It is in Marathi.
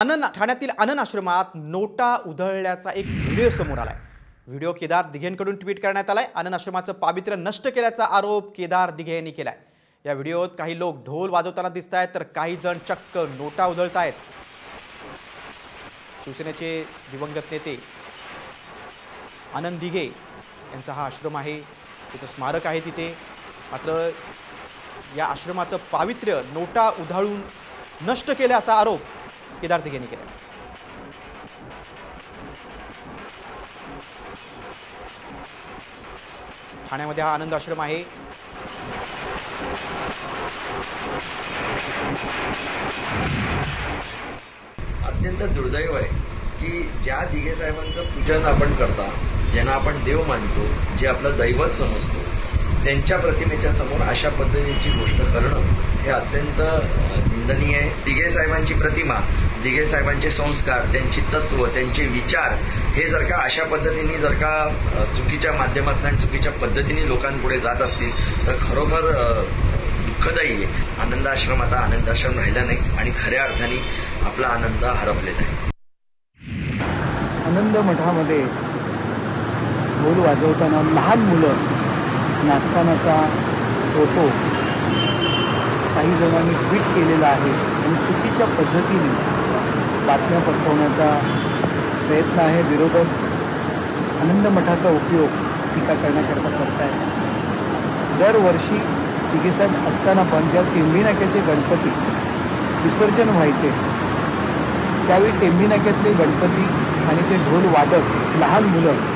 ठाण्यातील आनंद आश्रमात नोटा उधळल्याचा एक व्हिडिओ समोर आलाय। व्हिडिओ केदार दिघेंकडून ट्विट करण्यात आलाय। आनंद आश्रमाचं पावित्र्य नष्ट केल्याचा आरोप केदार दिघे यांनी केलाय। या व्हिडिओत काही लोक ढोल वाजवताना दिसतायत तर काही जण चक्क नोटा उधळतायत। शिवसेनेचे दिवंगत नेते आनंद दिघे यांचा हा आश्रम आहे, तिथे स्मारक आहे तिथे। मात्र या आश्रमाचं पावित्र्य नोटा उधळून नष्ट केल्याचा आरोप केदार दिघे यांनी केला। ठाण्यामध्ये हा आनंद आश्रम आहे। अत्यंत दुर्दैव आहे की ज्या दिघे साहेबांचं पूजन आपण करता, ज्यांना आपण देव मानतो, जे आपलं दैवत समजतो, त्यांच्या प्रतिमेच्या समोर अशा पद्धतीची गोष्ट करणं हे अत्यंत निंदनीय आहे। दिघे साहेबांची प्रतिमा, दिघे साहेबांचे संस्कार, त्यांची तत्व, त्यांचे विचार हे जर का अशा पद्धतीने चुकीच्या माध्यमातून चुकीच्या पद्धतीने लोकांपुढे जात असतील तर खरोखर दुःखदायी आहे। आनंद आश्रम आता आनंद आश्रम राहिला नाही आणि खऱ्या अर्थाने आपला आनंद हरपलेला आहे। आनंद मठामध्ये ढोल वाजवताना लहान मुलं नाचतानाचा फोटो काही जणांनी ट्विट केलेला आहे आणि चुकीच्या पद्धतीने बातम्या पसरवण्याचा प्रयत्न आहे। विरोधक आनंद मठाचा उपयोग टीका करण्याकरता करत आहेत। दरवर्षी दिघेसाहेब असताना पण ज्या टेंभी नाक्याचे गणपती विसर्जन व्हायचे त्यावेळी टेंभी नाक्यातले गणपती आणि ते ढोल वादक लहान मुलं